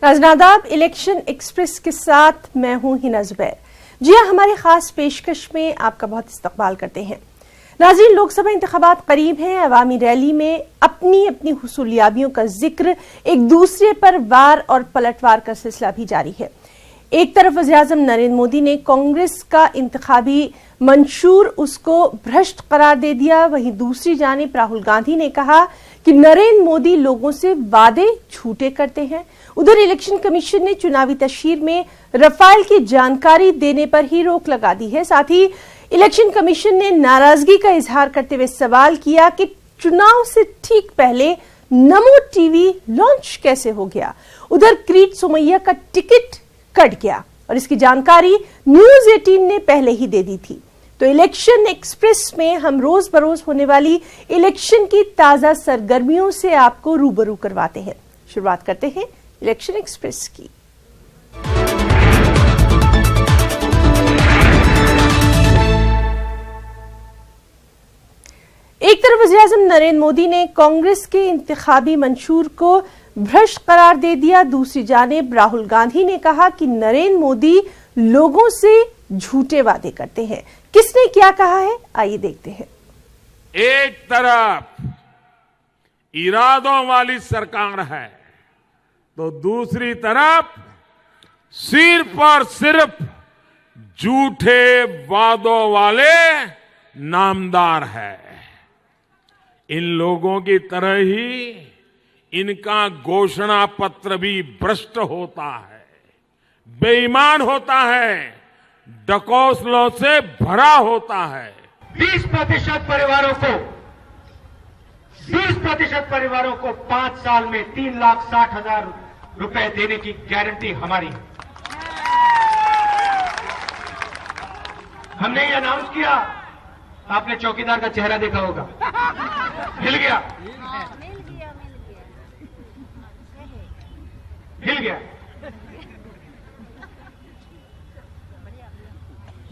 नाज़रीन, election express के साथ मैं हूं हिना जुबैर। जी हां, हमारी खास पेशकश में आपका बहुत इस्तकबाल करते हैं। नाज़रीन, लोकसभा इंतखाबात करीब हैं। अवामी रैली में अपनी अपनी हुसूलियाबियों का जिक्र, एक दूसरे पर वार और पलटवार का सिलसिला भी जारी है। एक तरफ वज़ीर-ए-आज़म नरेंद्र मोदी ने कांग्रेस का इंतखाबी मंशूर उसको भ्रष्ट करार दे दिया, वहीं दूसरी जानिब राहुल गांधी ने कहा कि नरेंद्र मोदी लोगों से वादे झूठे करते हैं। उधर इलेक्शन कमीशन ने चुनावी तशहीर में रफाल की जानकारी देने पर ही रोक लगा दी है। साथ ही इलेक्शन कमीशन ने नाराजगी का इजहार करते हुए सवाल किया कि चुनाव से ठीक पहले नमो टीवी लॉन्च कैसे हो गया। उधर क्रीट सोमैया का टिकट कट गया और इसकी जानकारी न्यूज 18 ने पहले ही दे दी थी। तो इलेक्शन एक्सप्रेस में हम रोज बरोज होने वाली इलेक्शन की ताजा सरगर्मियों से आपको रूबरू करवाते हैं। शुरुआत करते हैं इलेक्शन एक्सप्रेस की। एक तरफ वज़ीर-ए-आज़म नरेंद्र मोदी ने कांग्रेस के इंतखाबी मंशूर को भ्रष्ट करार दे दिया। दूसरी जानिब राहुल गांधी ने कहा कि नरेंद्र मोदी लोगों से झूठे वादे करते हैं। किसने क्या कहा है, आइए देखते हैं। एक तरफ इरादों वाली सरकार है तो दूसरी तरफ सिर्फ और सिर्फ झूठे वादों वाले नामदार है। इन लोगों की तरह ही इनका घोषणा पत्र भी भ्रष्ट होता है, बेईमान होता है, डकौसलों से भरा होता है। 20% परिवारों को 5 साल में 3,60,000 रुपए देने की गारंटी हमारी है। हमने ये अनाउंस किया, आपने चौकीदार का चेहरा देखा होगा, हिल गया, हिल गया।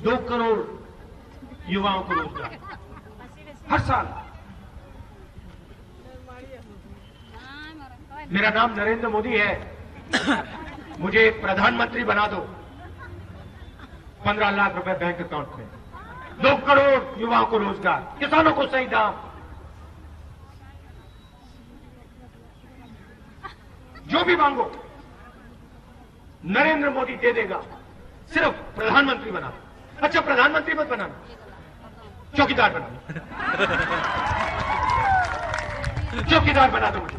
2 करोड़ युवाओं को रोजगार हर साल। मेरा नाम नरेंद्र मोदी है, मुझे प्रधानमंत्री बना दो, 15 लाख रुपए बैंक अकाउंट में, 2 करोड़ युवाओं को रोजगार, किसानों को सही दाम, जो भी मांगो नरेंद्र मोदी दे देगा, सिर्फ प्रधानमंत्री बना दो। अच्छा, प्रधानमंत्री मत बनाना, चौकीदार बना दो, चौकीदार बना दो मुझे।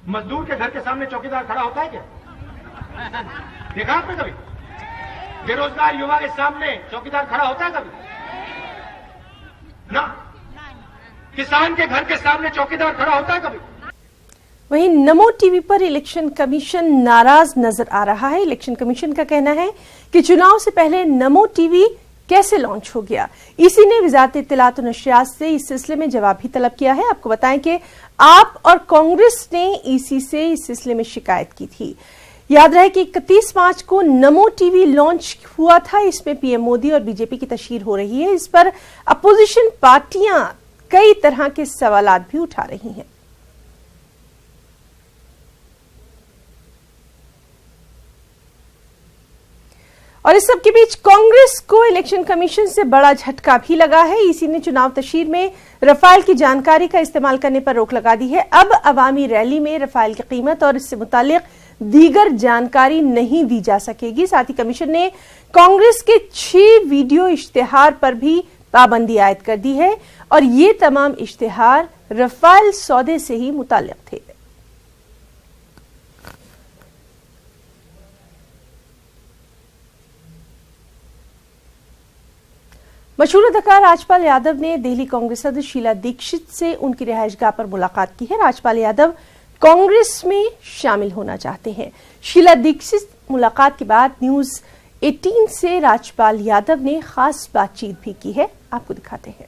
मजदूर के घर के सामने चौकीदार खड़ा होता है क्या? देखा आपने कभी? बेरोजगार युवा के सामने चौकीदार खड़ा होता है कभी? ना। किसान के घर के सामने चौकीदार खड़ा होता है कभी? वहीं नमो टीवी पर इलेक्शन कमीशन नाराज नजर आ रहा है। इलेक्शन कमीशन का कहना है कि चुनाव से पहले नमो टीवी कैसे लॉन्च हो गया। ईसी ने वजारत इत्तलात और नशरियात से इस सिलसिले में जवाब भी तलब किया है। आपको बताएं कि आप और कांग्रेस ने ईसी से इस सिलसिले में शिकायत की थी। याद रहे कि 31 मार्च को नमो टीवी लॉन्च हुआ था। इसमें पीएम मोदी और बीजेपी की तशहीर हो रही है। इस पर अपोजिशन पार्टियां कई तरह के सवालात भी उठा रही हैं। और इस सब के बीच कांग्रेस को इलेक्शन कमीशन से बड़ा झटका भी लगा है। ईसी ने चुनाव तशहीर में रफाल की जानकारी का इस्तेमाल करने पर रोक लगा दी है। अब अवामी रैली में रफाल की कीमत और इससे मुतालिक दीगर जानकारी नहीं दी जा सकेगी। साथ ही कमीशन ने कांग्रेस के 6 वीडियो इश्तिहार पर भी पाबंदी आयद कर दी है और ये तमाम इश्तिहार रफाल सौदे से ही मुताल्लिक थे। मशहूर अदाकार राजपाल यादव ने दिल्ली कांग्रेस सदस्य शीला दीक्षित से उनकी रिहायशगाह पर मुलाकात की है। राजपाल यादव कांग्रेस में शामिल होना चाहते हैं। शीला दीक्षित मुलाकात के बाद न्यूज 18 से राजपाल यादव ने खास बातचीत भी की है। आपको दिखाते हैं।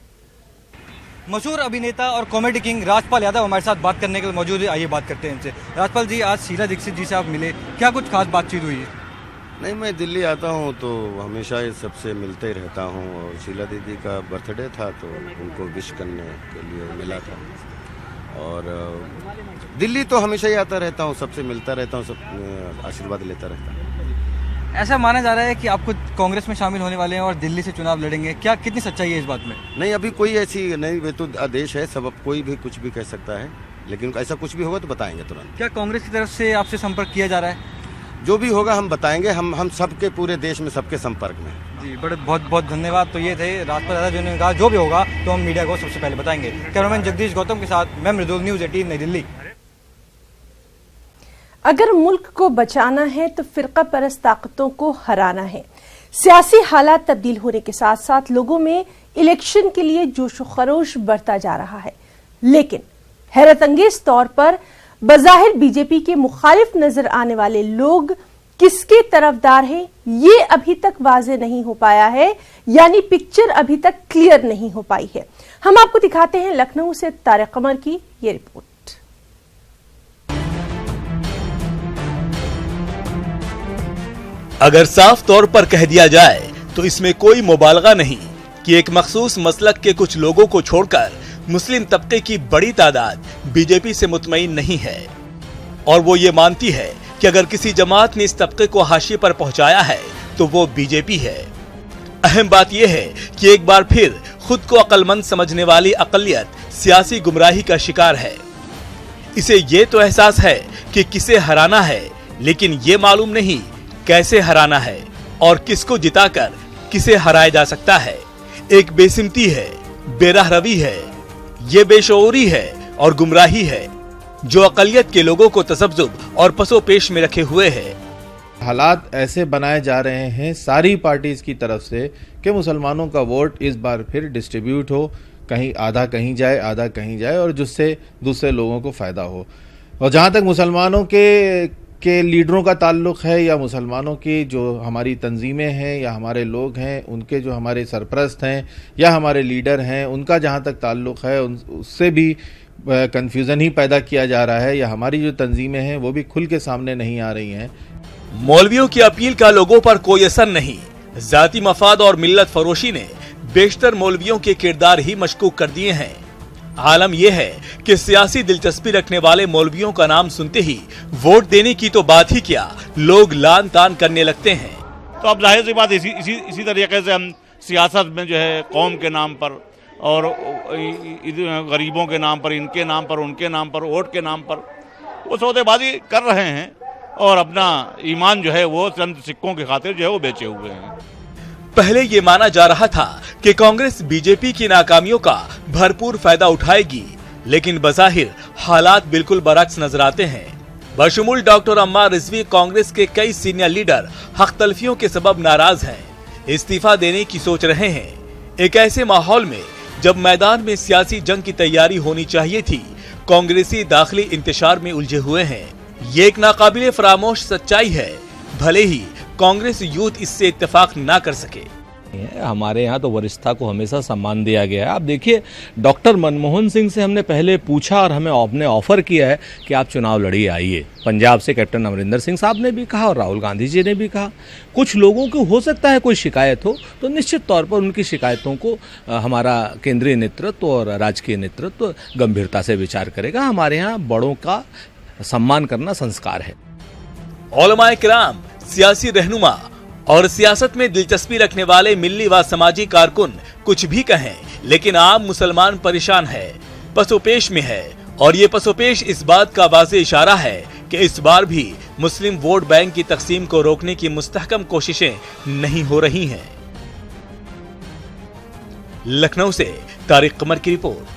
मशहूर अभिनेता और कॉमेडी किंग राजपाल यादव हमारे साथ बात करने के लिए मौजूद है। आइए बात करते हैं इनसे। राजपाल जी, आज शीला दीक्षित जी से आप मिले, क्या कुछ खास बातचीत हुई है? नहीं, मैं दिल्ली आता हूँ तो हमेशा ये सबसे मिलते ही रहता हूँ और शीला दीदी का बर्थडे था तो उनको विश करने के लिए मिला था। और दिल्ली तो हमेशा ही आता रहता हूँ, सबसे मिलता रहता हूँ, सब आशीर्वाद लेता रहता हूँ। ऐसा माना जा रहा है कि आप खुद कांग्रेस में शामिल होने वाले हैं और दिल्ली से चुनाव लड़ेंगे, क्या कितनी सच्चाई है इस बात में? नहीं, अभी कोई ऐसी नहीं, वे तो आदेश है, सब अब कोई भी कुछ भी कह सकता है, लेकिन ऐसा कुछ भी होगा तो बताएंगे तुरंत। क्या कांग्रेस की तरफ से आपसे संपर्क किया जा रहा है? जो भी होगा हम बताएंगे, हम सबके पूरे देश में सबके संपर्क में। जी, बड़े बहुत बहुत धन्यवाद। तो ये थे राजपाल यादव जिन्होंने कहा जो भी होगा तो हम मीडिया को सबसे पहले बताएंगे। कैमरामैन जगदीश गौतम के साथ मैं मृदुल, न्यूज़ 18 नई दिल्ली। अगर मुल्क को बचाना है तो फिरका परस्त ताकतों को हराना है। सियासी हालात तब्दील होने के साथ साथ लोगों में इलेक्शन के लिए जोश व खरोश बढ़ता जा रहा है, लेकिन हैरत अंगेज तौर पर बज़ाहिर बीजेपी के मुखालिफ नजर आने वाले लोग किसके तरफदार हैं ये अभी तक वाज़ेह नहीं हो पाया है, यानी पिक्चर अभी तक क्लियर नहीं हो पाई है। हम आपको दिखाते हैं लखनऊ से तारिक कमर की ये रिपोर्ट। अगर साफ तौर पर कह दिया जाए तो इसमें कोई मुबालगा नहीं कि एक मखसूस मसलक के कुछ लोगों को छोड़कर मुस्लिम तबके की बड़ी तादाद बीजेपी से मुतमईन नहीं है और वो ये मानती है कि अगर किसी जमात ने इस तबके को हाशिए पर पहुंचाया है तो वो बीजेपी है। अहम बात यह है कि एक बार फिर खुद को अक्लमंद समझने वाली अकलियत सियासी गुमराही का शिकार है। इसे ये तो एहसास है कि किसे हराना है, लेकिन ये मालूम नहीं कैसे हराना है और किसको जिताकर किसे हराया जा सकता है। एक बेसिमती है, बेरहरवी है, ये बेशऊरी है और गुमराही है जो अकलियत के लोगों को तसब्जुब और पसोपेश में रखे हुए है। हालात ऐसे बनाए जा रहे हैं सारी पार्टीज की तरफ से कि मुसलमानों का वोट इस बार फिर डिस्ट्रीब्यूट हो, कहीं आधा कहीं जाए आधा कहीं जाए और जिससे दूसरे लोगों को फायदा हो। और जहां तक मुसलमानों के लीडरों का ताल्लुक है या मुसलमानों की जो हमारी तंजीमें हैं या हमारे लोग हैं उनके जो हमारे सरपरस्त हैं या हमारे लीडर हैं उनका जहाँ तक ताल्लुक है उससे भी कन्फ्यूज़न ही पैदा किया जा रहा है या हमारी जो तंजीमें हैं वो भी खुल के सामने नहीं आ रही हैं। मौलवियों की अपील का लोगों पर कोई असर नहीं। जाती मफाद और मिल्लत फरोशी ने बेशतर मौलवियों के किरदार ही मशकूक कर दिए हैं। आलम यह है कि सियासी दिलचस्पी रखने वाले मौलवियों का नाम सुनते ही वोट देने की तो बात ही क्या, लोग लान तान करने लगते हैं। तो अब जाहिर सी बात इसी तरीके से हम सियासत में जो है कौम के नाम पर और गरीबों के नाम पर, इनके नाम पर, उनके नाम पर, वोट के नाम पर वो सौदेबाजी कर रहे हैं और अपना ईमान जो है वो चंद सिक्कों के खातिर जो है वो बेचे हुए हैं। पहले ये माना जा रहा था कि कांग्रेस बीजेपी की नाकामियों का भरपूर फायदा उठाएगी, लेकिन बज़ाहिर हालात बिल्कुल बरअक्स नजर आते हैं। बशमूल डॉक्टर अम्मार रिजवी कांग्रेस के कई सीनियर लीडर हक तलफियों के सबब नाराज हैं, इस्तीफा देने की सोच रहे हैं। एक ऐसे माहौल में जब मैदान में सियासी जंग की तैयारी होनी चाहिए थी, कांग्रेसी दाखिली इंतशार में उलझे हुए हैं। ये एक नाकाबिले फरामोश सच्चाई है, भले ही कांग्रेस यूथ इससे इत्तेफाक ना कर सके। हमारे यहाँ तो वरिष्ठता को हमेशा सम्मान दिया गया है। आप देखिए, डॉक्टर मनमोहन सिंह से हमने पहले पूछा और हमें आपने ऑफर किया है कि आप चुनाव लड़िए, आइए। पंजाब से कैप्टन अमरिंदर सिंह साहब ने भी कहा और राहुल गांधी जी ने भी कहा। कुछ लोगों को हो सकता है कोई शिकायत हो तो निश्चित तौर पर उनकी शिकायतों को हमारा केंद्रीय नेतृत्व और राजकीय नेतृत्व गंभीरता से विचार करेगा। हमारे यहाँ बड़ों का सम्मान करना संस्कार है। उलमाए किराम, सियासी रहनुमा और सियासत में दिलचस्पी रखने वाले मिल्ली व समाजी कारकुन कुछ भी कहें, लेकिन आम मुसलमान परेशान है, पसोपेश में है। और ये पसोपेश इस बात का वाज़ेह इशारा है कि इस बार भी मुस्लिम वोट बैंक की तकसीम को रोकने की मुस्तहकम कोशिशें नहीं हो रही हैं। लखनऊ से तारिक कमर की रिपोर्ट।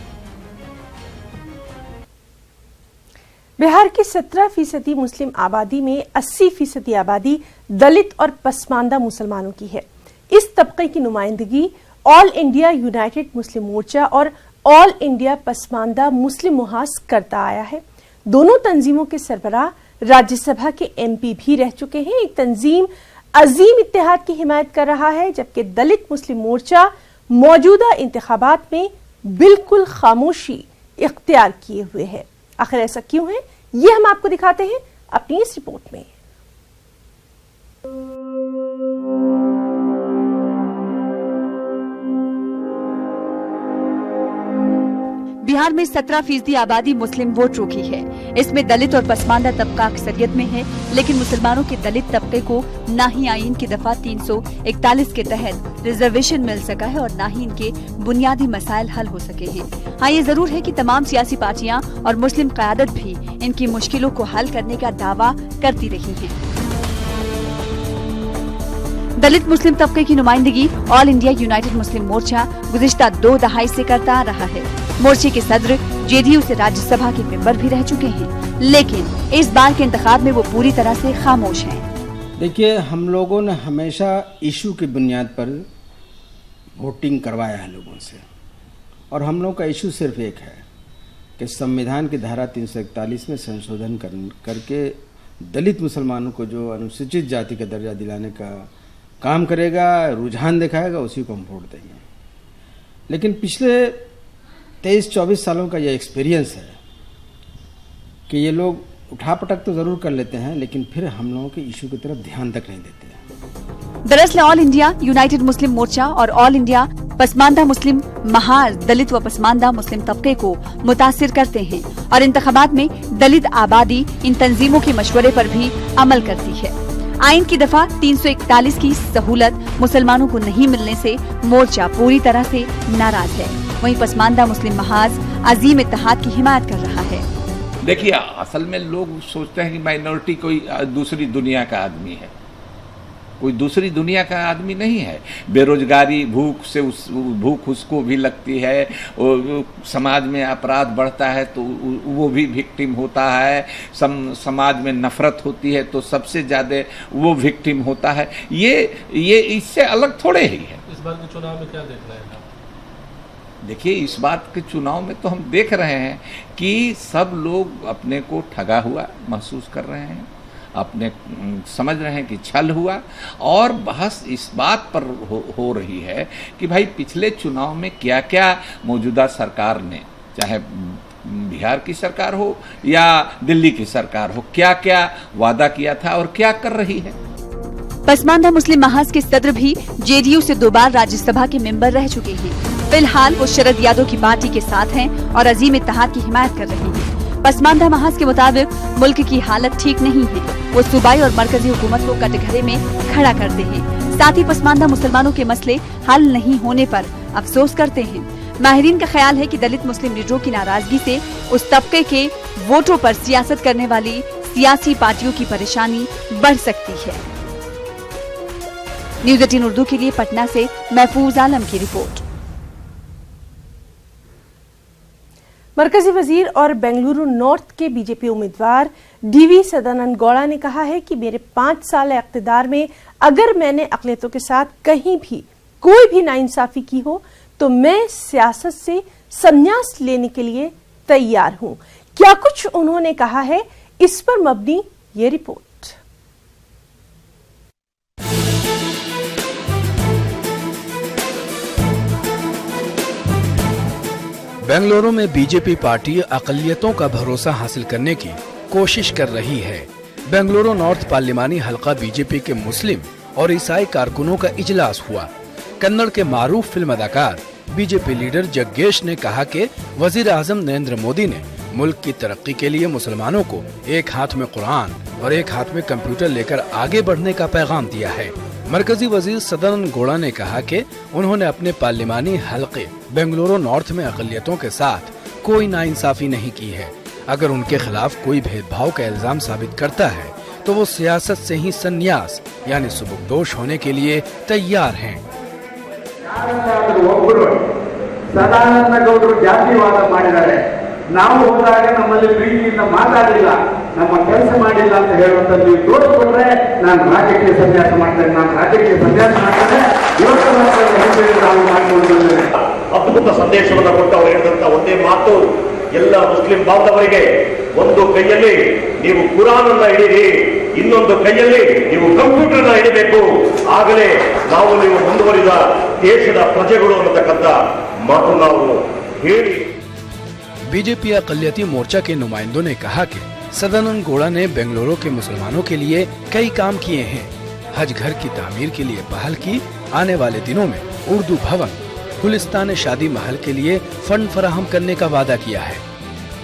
बिहार की 17% मुस्लिम आबादी में 80% आबादी दलित और पसमानदा मुसलमानों की है। इस तबके की नुमाइंदगी ऑल इंडिया यूनाइटेड मुस्लिम मोर्चा और ऑल इंडिया पसमानदा मुस्लिम मुहास करता आया है। दोनों तंजीमों के सरबराह राज्यसभा के एमपी भी रह चुके हैं। एक तंजीम अजीम इत्तेहाद की हिमायत कर रहा है, जबकि दलित मुस्लिम मोर्चा मौजूदा इंतखाबात में बिल्कुल खामोशी इख्तियार किए हुए है। आखिर ऐसा क्यों है, ये हम आपको दिखाते हैं अपनी इस रिपोर्ट में। बिहार में 17% आबादी मुस्लिम वोटरों की है। इसमें दलित और पसमानदा तबका अक्सरियत में है, लेकिन मुसलमानों के दलित तबके को न ही आईन की दफा 341 के तहत रिजर्वेशन मिल सका है और न ही इनके बुनियादी मसाइल हल हो सके हैं। हाँ, ये जरूर है कि तमाम सियासी पार्टियां और मुस्लिम क़यादत भी इनकी मुश्किलों को हल करने का दावा करती रही है। दलित मुस्लिम तबके की नुमाइंदगी ऑल इंडिया यूनाइटेड मुस्लिम मोर्चा गुज़िश्ता 2 दहाई से करता आ रहा है। मोर्चे के सदर जेडीयू से राज्यसभा के मेंबर भी रह चुके हैं, लेकिन इस बार के इंतखाब में वो पूरी तरह से खामोश हैं। देखिए, हम लोगों ने हमेशा इशू की बुनियाद पर वोटिंग करवाया है लोगों से, और हम लोग का इशू सिर्फ एक है कि संविधान की धारा 341 में संशोधन करके दलित मुसलमानों को जो अनुसूचित जाति का दर्जा दिलाने का काम करेगा, रुझान दिखाएगा, उसी को हम वोट देंगे। लेकिन पिछले 23-24 सालों का ये एक्सपीरियंस है कि ये लोग उठापटक तो जरूर कर लेते हैं, लेकिन फिर हम लोगों के इशू की तरफ ध्यान तक नहीं देते हैं। दरअसल ऑल इंडिया यूनाइटेड मुस्लिम मोर्चा और ऑल इंडिया पसमानदा मुस्लिम महाज दलित व पसमानदा मुस्लिम तबके को मुतासिर करते हैं और इंतखाबात में दलित आबादी इन तंजीमों के मशवरे पर भी अमल करती है। आइन की दफा 341 की सहूलत मुसलमानों को नहीं मिलने से मोर्चा पूरी तरह से नाराज है। वहीं पसमानदा मुस्लिम महाज अजीम इत्तेहाद की हिमायत कर रहा है। देखिए, असल में लोग सोचते हैं कि माइनॉरिटी कोई दूसरी दुनिया का आदमी है। कोई दूसरी दुनिया का आदमी नहीं है। बेरोजगारी, भूख उसको भी लगती है, समाज में अपराध बढ़ता है तो वो भी विक्टिम होता है, समाज में नफरत होती है तो सबसे ज़्यादा वो विक्टिम होता है। ये इससे अलग थोड़े ही है। इस बार के चुनाव में क्या देख रहे हैं? देखिए, इस बात के चुनाव में तो हम देख रहे हैं कि सब लोग अपने को ठगा हुआ महसूस कर रहे हैं, अपने समझ रहे हैं कि छल हुआ, और बहस इस बात पर हो रही है कि भाई पिछले चुनाव में क्या क्या मौजूदा सरकार ने, चाहे बिहार की सरकार हो या दिल्ली की सरकार हो, क्या क्या वादा किया था और क्या कर रही है। पसमानदा मुस्लिम महाज के सदर भी जेडीयू से 2 बार राज्यसभा के मेंबर रह चुके हैं। फिलहाल वो शरद यादव की पार्टी के साथ हैं और अजीम इत्तेहाद की हिमायत कर रहे हैं। पसमानदा महाज के मुताबिक मुल्क की हालत ठीक नहीं है। वो सूबाई और मरकजी हुकूमत को कटघरे में खड़ा करते हैं। साथ ही पसमानदा मुसलमानों के मसले हल नहीं होने पर अफसोस करते हैं। माहिरीन का ख्याल है कि दलित मुस्लिम लीडरों की नाराजगी से उस तबके के वोटों पर सियासत करने वाली सियासी पार्टियों की परेशानी बढ़ सकती है। न्यूज़ 18 उर्दू के लिए पटना से महफूज आलम की रिपोर्ट। मरकजी वजीर और बेंगलुरु नॉर्थ के बीजेपी उम्मीदवार डीवी सदानंद गौड़ा ने कहा है कि मेरे 5 साल इख्तिदार में अगर मैंने अक़लियतों के साथ कहीं भी कोई भी नाइंसाफी की हो तो मैं सियासत से संन्यास लेने के लिए तैयार हूं। क्या कुछ उन्होंने कहा है, इस पर मबनी ये रिपोर्ट। बेंगलुरु में बीजेपी पार्टी अक़लियतों का भरोसा हासिल करने की कोशिश कर रही है। बेंगलुरु नॉर्थ पार्लिमानी हलका बीजेपी के मुस्लिम और ईसाई कारकुनों का इजलास हुआ। कन्नड़ के मारूफ फिल्म अदाकार बीजेपी लीडर जग्गेश ने कहा कि वजीर आजम नरेंद्र मोदी ने मुल्क की तरक्की के लिए मुसलमानों को एक हाथ में कुरान और एक हाथ में कंप्यूटर लेकर आगे बढ़ने का पैगाम दिया है। मरकजी वजीर सदानंद गौड़ा ने कहा कि उन्होंने अपने पार्लिमानी हलके बेंगलुरु नॉर्थ में अक़लियतों के साथ कोई नाइंसाफी नहीं की है। अगर उनके खिलाफ कोई भेदभाव का इल्जाम साबित करता है तो वो सियासत से ही संन्यास यानी सुबकदोश होने के लिए तैयार हैं। ಸದಾನಂದ ಗೌಡರು ಜಾತಿವಾದ ಮಾಡಿದ್ದಾರೆ, ನಾವು ಹೋದಾಗ ನಮ್ಮಲ್ಲಿ ಪ್ರೀತಿಯಿಂದ ಮಾತಾಡಿಲ್ಲ, ನಮ್ಮ ಕೆಲಸ ಮಾಡಿಲ್ಲ ಅಂತ ಹೇಳುವಂಥದ್ದು ನೀವು ತೋರಿಸ್ಕೊಂಡ್ರೆ ನಾನು ರಾಜ್ಯಕ್ಕೆ ಸನ್ಯಾಸ ಮಾಡ್ತೇನೆ, ನಾನು ರಾಜ್ಯಕ್ಕೆ ಸನ್ಯಾಸ ಮಾಡ್ತೇನೆ, ಇವತ್ತು ನಾವು ಮಾಡಿಕೊಂಡಿದ್ದೇವೆ। ಅದ್ಭುತ ಸಂದೇಶವನ್ನು ಕೊಟ್ಟು ಅವರು ಹೇಳಿದಂತ ಒಂದೇ ಮಾತು, ಎಲ್ಲ ಮುಸ್ಲಿಂ ಬಾಂಧವರಿಗೆ ಒಂದು ಕೈಯಲ್ಲಿ ನೀವು ಕುರಾನ್ ಅನ್ನ ಹಿಡಿರಿ, ಇನ್ನೊಂದು ಕೈಯಲ್ಲಿ ನೀವು ಕಂಪ್ಯೂಟರ್ ಹಿಡಿಬೇಕು, ಆಗಲೇ ನಾವು ನೀವು ಮುಂದುವರಿದ ದೇಶದ ಪ್ರಜೆಗಳು ಅನ್ನತಕ್ಕಂಥ ಮಾತು ನಾವು ಹೇಳಿ। बीजेपी अक़लियती मोर्चा के नुमाइंदों ने कहा कि सदानंद गौड़ा ने बेंगलुरु के मुसलमानों के लिए कई काम किए हैं। हज घर की तामीर के लिए पहल की, आने वाले दिनों में उर्दू भवन गुलिस्तान शादी महल के लिए फंड फराहम करने का वादा किया है।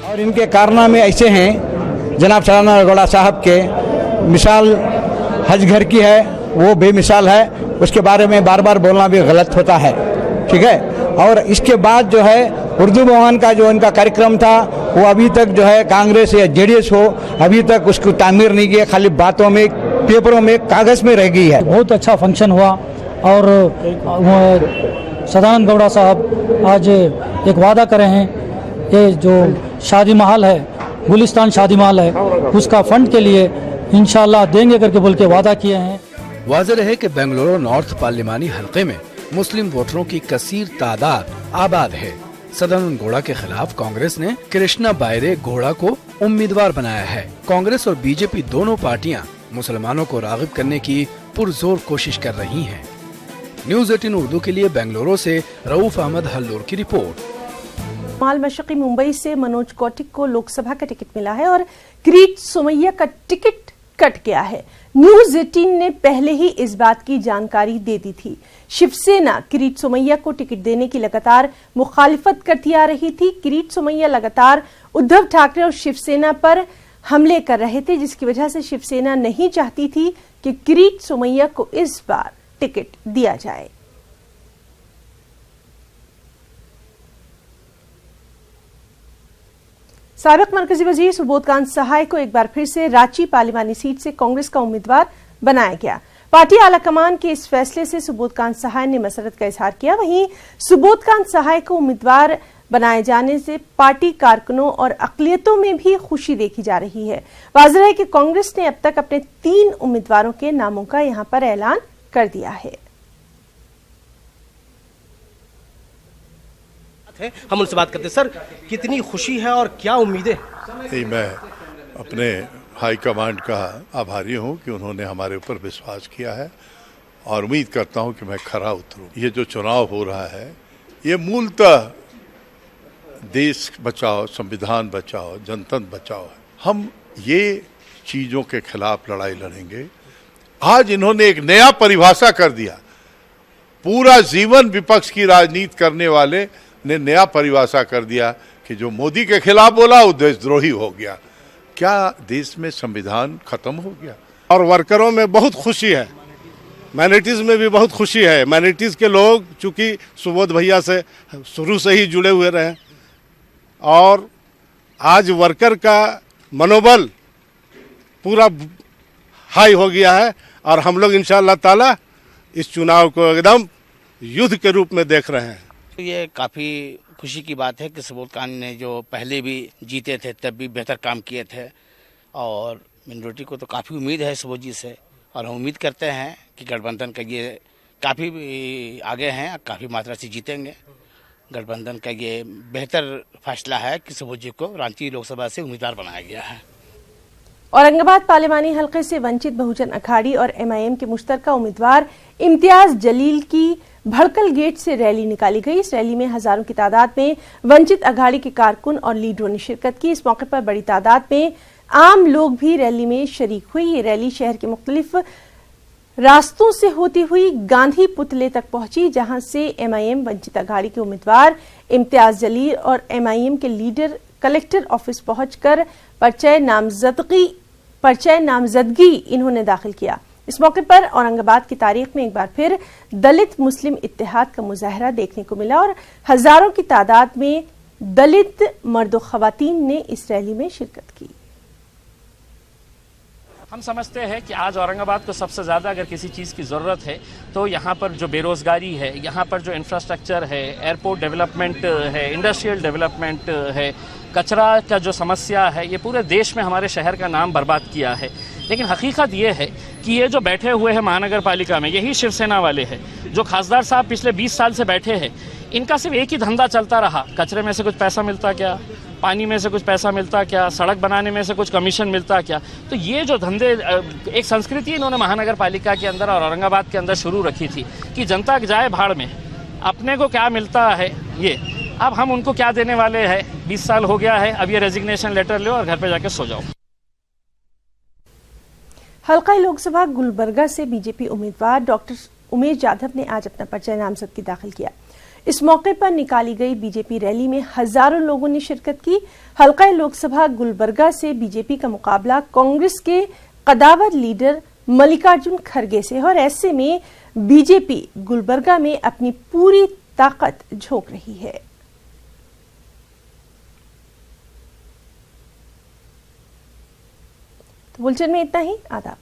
और इनके कारनामे ऐसे हैं, जनाब सदानंद गौड़ा साहब के मिसाल हज घर की है, वो बेमिसाल है, उसके बारे में बार बार बोलना भी गलत होता है, ठीक है। और इसके बाद जो है उर्दू भवन का जो इनका कार्यक्रम था वो अभी तक जो है कांग्रेस या जेडीएस हो अभी तक उसको तामीर नहीं किया, खाली बातों में, पेपरों में, कागज में रह गई है। बहुत अच्छा फंक्शन हुआ और सदानंद गौड़ा साहब आज एक वादा करे हैं, ये जो शादी महल है, गुलिस्तान शादी महल है, उसका फंड के लिए इंशाल्लाह देंगे करके बोल के वादा किए हैं। वाज़ेह रहे कि बेंगलुरु नॉर्थ पार्लिमानी हलके में मुस्लिम वोटरों की कसीर तादाद आबाद है। सदानंद गौड़ा के खिलाफ कांग्रेस ने कृष्णा बायरे गौड़ा को उम्मीदवार बनाया है। कांग्रेस और बीजेपी दोनों पार्टियां मुसलमानों को राग़िब करने की पुरजोर कोशिश कर रही हैं। न्यूज़ 18 उर्दू के लिए बेंगलुरु से रऊफ अहमद हल्लूर की रिपोर्ट। माल मशरक़ी मुंबई से मनोज कौटिक को लोकसभा का टिकट मिला है और किरीट सोमैया का टिकट कट गया है। न्यूज़ 18 ने पहले ही इस बात की जानकारी दे दी थी। शिवसेना किरीट सोमैया को टिकट देने की लगातार मुखालिफत करती आ रही थी। किरीट सोमैया लगातार उद्धव ठाकरे और शिवसेना पर हमले कर रहे थे, जिसकी वजह से शिवसेना नहीं चाहती थी कि किरीट सोमैया को इस बार टिकट दिया जाए। साबिक मरकजी वजीर सुबोधकांत सहाय को एक बार फिर से रांची पार्लिमानी सीट से कांग्रेस का उम्मीदवार बनाया गया। पार्टी आलाकमान के इस फैसले से सुबोधकांत सहाय ने मसरत का इजहार किया। वहीं सुबोधकांत सहाय को उम्मीदवार बनाए जाने से पार्टी कारकुनों और अक़लियतों में भी खुशी देखी जा रही है। वाज़ेह है कि कांग्रेस ने अब तक अपने 3 उम्मीदवारों के नामों का यहां पर ऐलान कर दिया है। हम उनसे बात करते हैं। सर, कितनी खुशी है और क्या उम्मीदें? नहीं, मैं अपने हाई कमांड का आभारी हूं कि उन्होंने हमारे ऊपर विश्वास किया है और उम्मीद करता हूं कि मैं खरा उतरूं। ये जो चुनाव हो रहा है ये मूलतः देश बचाओ, संविधान बचाओ, जनतंत्र बचाओ है। हम ये चीजों के खिलाफ लड़ाई लड़ेंगे। आज इन्होंने एक नया परिभाषा कर दिया। पूरा जीवन विपक्ष की राजनीति करने वाले ने नया परिभाषा कर दिया कि जो मोदी के खिलाफ बोला वो देशद्रोही हो गया। क्या देश में संविधान खत्म हो गया? और वर्करों में बहुत खुशी है, माइनॉरिटीज़ में भी बहुत खुशी है। माइनॉरिटीज़ के लोग चूँकि सुबोध भैया से शुरू से ही जुड़े हुए रहे और आज वर्कर का मनोबल पूरा हाई हो गया है और हम लोग इंशाअल्लाह ताला इस चुनाव को एकदम युद्ध के रूप में देख रहे हैं। ये काफ़ी खुशी की बात है कि सुबोधकांत ने जो पहले भी जीते थे तब भी बेहतर काम किए थे और मिनोरिटी को तो काफ़ी उम्मीद है सुबोध जी से और हम उम्मीद करते हैं कि गठबंधन का ये काफ़ी आगे हैं, काफ़ी मात्रा से जीतेंगे। गठबंधन का ये बेहतर फैसला है कि सुबोध जी को रांची लोकसभा से उम्मीदवार बनाया गया है। औरंगाबाद पार्लिमानी हलके से वंचित बहुजन अखाड़ी और एमआईएम के मुश्तरका उम्मीदवार इम्तियाज जलील की भड़कल गेट से रैली निकाली गई। इस रैली में हजारों की तादाद में वंचित अघाड़ी के कारकुन और लीडरों ने शिरकत की। इस मौके पर बड़ी तादाद में आम लोग भी रैली में शरीक हुई। ये रैली शहर के मुख्तलिफ रास्तों से होती हुई गांधी पुतले तक पहुंची, जहां से एमआईएम वंचित अघाड़ी के उम्मीदवार इम्तियाज जलील और एमआईएम के लीडर कलेक्टर ऑफिस पहुंचकर पर्चा नामजदगी इन्होंने दाखिल किया। इस मौके पर औरंगाबाद की तारीख में एक बार फिर दलित मुस्लिम इत्तेहाद का मुजाहरा देखने को मिला और हजारों की तादाद में दलित मर्द और खवातीन ने इस रैली में शिरकत की। हम समझते हैं कि आज औरंगाबाद को सबसे ज़्यादा अगर किसी चीज़ की ज़रूरत है तो यहाँ पर जो बेरोज़गारी है, यहाँ पर जो इंफ्रास्ट्रक्चर है, एयरपोर्ट डेवलपमेंट है, इंडस्ट्रियल डेवलपमेंट है, कचरा का जो समस्या है, ये पूरे देश में हमारे शहर का नाम बर्बाद किया है। लेकिन हकीकत ये है कि ये जो बैठे हुए हैं महानगर पालिका में, यही शिवसेना वाले हैं। जो खासदार साहब पिछले 20 साल से बैठे हैं, इनका सिर्फ एक ही धंधा चलता रहा, कचरे में से कुछ पैसा मिलता क्या, पानी में से कुछ पैसा मिलता क्या, सड़क बनाने में से कुछ कमीशन मिलता क्या। तो ये जो धंधे, एक संस्कृति इन्होंने महानगर पालिका के अंदर और औरंगाबाद के अंदर शुरू रखी थी कि जनता जाए भाड़ में, अपने को क्या मिलता है ये, अब हम उनको क्या देने वाले हैं। 20 साल हो गया है, अब ये रेजिग्नेशन लेटर लो और घर पे जाके सो जाओ। हल्का लोकसभा गुलबर्गा से बीजेपी उम्मीदवार डॉक्टर उमेश जाधव ने आज अपना पर्चा नामजदगी दाखिल किया। इस मौके पर निकाली गई बीजेपी रैली में हजारों लोगों ने शिरकत की। हल्का लोकसभा गुलबर्गा से बीजेपी का मुकाबला कांग्रेस के कदावर लीडर मल्लिकार्जुन खड़गे से है और ऐसे में बीजेपी गुलबर्गा में अपनी पूरी ताकत झोंक रही है। तो बुलेटिन में इतना ही। आदाब।